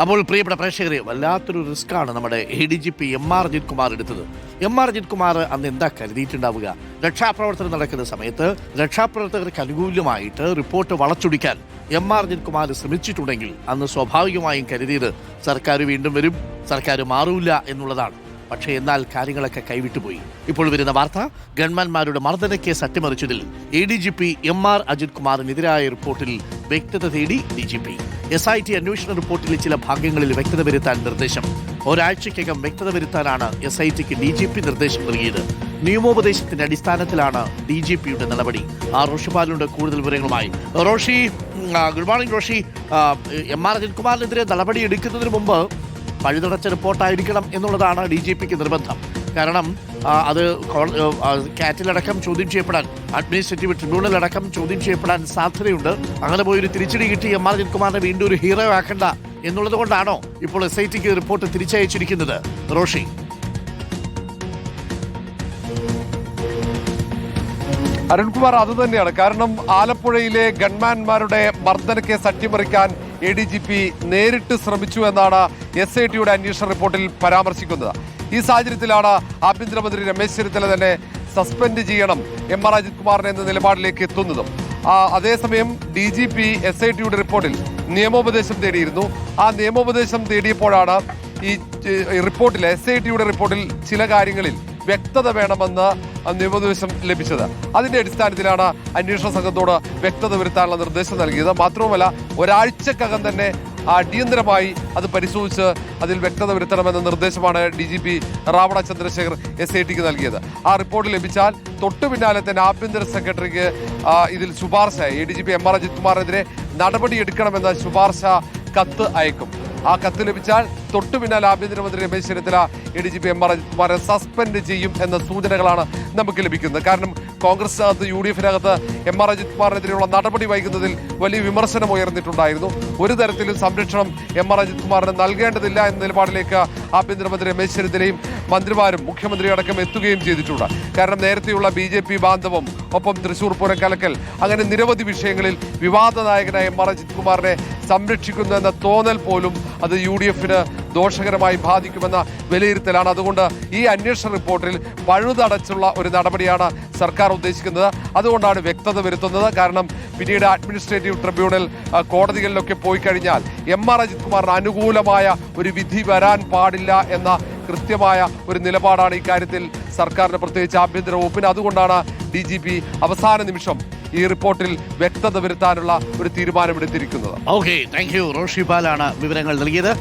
അപ്പോൾ പ്രിയപ്പെട്ട പ്രേക്ഷകരെ, വല്ലാത്തൊരു റിസ്ക്കാണ് നമ്മുടെ ADGP MR അജിത് കുമാർ എടുത്തത്. MR അജിത് കുമാർ അന്ന് എന്താ കരുതിയിട്ടുണ്ടാവുക? രക്ഷാപ്രവർത്തനം നടക്കുന്ന സമയത്ത് രക്ഷാപ്രവർത്തകർക്ക് അനുകൂലമായിട്ട് റിപ്പോർട്ട് വളച്ചൊടിക്കാൻ MR അജിത് കുമാർ ശ്രമിച്ചിട്ടുണ്ടെങ്കിൽ അന്ന് സ്വാഭാവികമായും കരുതിയത് സർക്കാർ വീണ്ടും വരും, സർക്കാർ മാറൂല എന്നുള്ളതാണ്. പക്ഷേ എന്നാൽ കാര്യങ്ങളൊക്കെ കൈവിട്ടുപോയി. ഇപ്പോൾ വരുന്ന വാർത്ത, ഗവൺമെന്റ്മാരുടെ മർദ്ദനക്കേസ് അട്ടിമറിച്ചതിൽ ADGP MR അജിത് കുമാറിനെതിരായ റിപ്പോർട്ടിൽ വ്യക്തത തേടി DGP. SIT അന്വേഷണ റിപ്പോർട്ടിലെ ചില ഭാഗങ്ങളിൽ വ്യക്തത വരുത്താൻ നിർദ്ദേശം. ഒരാഴ്ചയ്ക്കകം വ്യക്തത വരുത്താനാണ് SITക്ക് DGP നിർദ്ദേശം നൽകിയത്. നിയമോപദേശത്തിന്റെ അടിസ്ഥാനത്തിലാണ് DGPയുടെ നടപടി. റോഷിപാലുണ്ട് കൂടുതൽ വിവരങ്ങളുമായി. Roshi, good morning Roshi. MR Ajith കുമാറിനെതിരെ നടപടി എടുക്കുന്നതിന് മുമ്പ് പഴുതടച്ച റിപ്പോർട്ടായിരിക്കണം എന്നുള്ളതാണ് DGPക്ക് നിർബന്ധം. കാരണം അത് കാറ്റിലടക്കം ചോദ്യം ചെയ്യപ്പെടാൻ, അഡ്മിനിസ്ട്രേറ്റീവ് ട്രിബ്യൂണലടക്കം ചോദ്യം ചെയ്യപ്പെടാൻ സാധ്യതയുണ്ട്. അങ്ങനെ പോയൊരു തിരിച്ചടി കിട്ടി MR അജിത് കുമാറിനെ വീണ്ടും ഒരു ഹീറോ ആക്കണ്ട എന്നുള്ളത് കൊണ്ടാണോ ഇപ്പോൾ SITക്ക് റിപ്പോർട്ട് തിരിച്ചയച്ചിരിക്കുന്നത്? റോഷി, അരുൺകുമാർ, അത് തന്നെയാണ് കാരണം. ആലപ്പുഴയിലെ ഗൺമാൻമാരുടെ മർദ്ദന കേസ് അട്ടിമറിക്കാൻ ADGP നേരിട്ട് ശ്രമിച്ചു എന്നാണ് SITയുടെ അന്വേഷണ റിപ്പോർട്ടിൽ പരാമർശിക്കുന്നത്. ഈ സാഹചര്യത്തിലാണ് ആഭ്യന്തരമന്ത്രി രമേശ് ചെന്നിത്തല തന്നെ സസ്പെൻഡ് ചെയ്യണം MR അജിത് കുമാറിനെ എന്ന നിലപാടിലേക്ക് എത്തുന്നതും. അതേസമയം DGP SITയുടെ റിപ്പോർട്ടിൽ നിയമോപദേശം തേടിയിരുന്നു. ആ നിയമോപദേശം തേടിയപ്പോഴാണ് ഈ റിപ്പോർട്ടിൽ, SITയുടെ റിപ്പോർട്ടിൽ ചില കാര്യങ്ങളിൽ വ്യക്തത വേണമെന്ന് നിയമോപദേശം ലഭിച്ചത്. അതിന്റെ അടിസ്ഥാനത്തിലാണ് അന്വേഷണ സംഘത്തോട് വ്യക്തത വരുത്താനുള്ള നിർദ്ദേശം നൽകിയത്. മാത്രവുമല്ല, ഒരാഴ്ചക്കകം തന്നെ അടിയന്തരമായി അത് പരിശോധിച്ച് അതിൽ വ്യക്തത വരുത്തണമെന്ന നിർദ്ദേശമാണ് DGP രാവണ ചന്ദ്രശേഖർ SITക്ക് നൽകിയത്. ആ റിപ്പോർട്ട് ലഭിച്ചാൽ തൊട്ടു പിന്നാലെ തന്നെ ആഭ്യന്തര സെക്രട്ടറിക്ക് ഇതിൽ ശുപാർശ, ADGP MR അജിത് കുമാറിനെതിരെ നടപടിയെടുക്കണമെന്ന ശുപാർശ കത്ത് അയക്കും. ആ കത്ത് ലഭിച്ചാൽ തൊട്ടു പിന്നാലെ ആഭ്യന്തരമന്ത്രി രമേശ് ചെന്നിത്തല ADGP MR അജിത് കുമാറെ സസ്പെൻഡ് ചെയ്യും എന്ന സൂചനകളാണ് നമുക്ക് ലഭിക്കുന്നത്. കാരണം കോൺഗ്രസിനകത്ത്, UDFനകത്ത് MR അജിത് കുമാറിനെതിരെയുള്ള നടപടി വൈകുന്നതിൽ വലിയ വിമർശനം ഉയർന്നിട്ടുണ്ടായിരുന്നു. ഒരു തരത്തിലും സംരക്ഷണം MR അജിത് കുമാറിന് നൽകേണ്ടതില്ല എന്ന നിലപാടിലേക്ക് ആഭ്യന്തരമന്ത്രി രമേശ് ചെന്നിത്തലയും മന്ത്രിമാരും മുഖ്യമന്ത്രി അടക്കം എത്തുകയും ചെയ്തിട്ടുണ്ട്. കാരണം നേരത്തെയുള്ള BJP ബാന്ധവം, ഒപ്പം തൃശൂർ പൂരം കലക്കൽ, അങ്ങനെ നിരവധി വിഷയങ്ങളിൽ വിവാദ നായകനായ MR അജിത് കുമാറിനെ സംരക്ഷിക്കുന്നു എന്ന തോന്നൽ പോലും അത് UDFന് ദോഷകരമായി ബാധിക്കുമെന്ന വിലയിരുത്തലാണ്. അതുകൊണ്ട് ഈ അന്വേഷണ റിപ്പോർട്ടിൽ പഴുതടച്ചുള്ള ഒരു നടപടിയാണ് സർക്കാർ ഉദ്ദേശിക്കുന്നത്. അതുകൊണ്ടാണ് വ്യക്തത വരുത്തുന്നത്. കാരണം പിന്നീട് അഡ്മിനിസ്ട്രേറ്റീവ് ട്രിബ്യൂണൽ, കോടതികളിലൊക്കെ പോയി കഴിഞ്ഞാൽ MR അജിത് കുമാറിന് അനുകൂലമായ ഒരു വിധി വരാൻ പാടില്ല എന്ന കൃത്യമായ ഒരു നിലപാടാണ് ഇക്കാര്യത്തിൽ സർക്കാരിന്, പ്രത്യേകിച്ച് ആഭ്യന്തര വകുപ്പിന്. അതുകൊണ്ടാണ് DGP അവസാന നിമിഷം ഈ റിപ്പോർട്ടിൽ വ്യക്തത വരുത്താനുള്ള ഒരു തീരുമാനമെടുത്തിരിക്കുന്നത്. Okay, thank you. റോഷിപാലാണ് വിവരങ്ങൾ നൽകിയത്.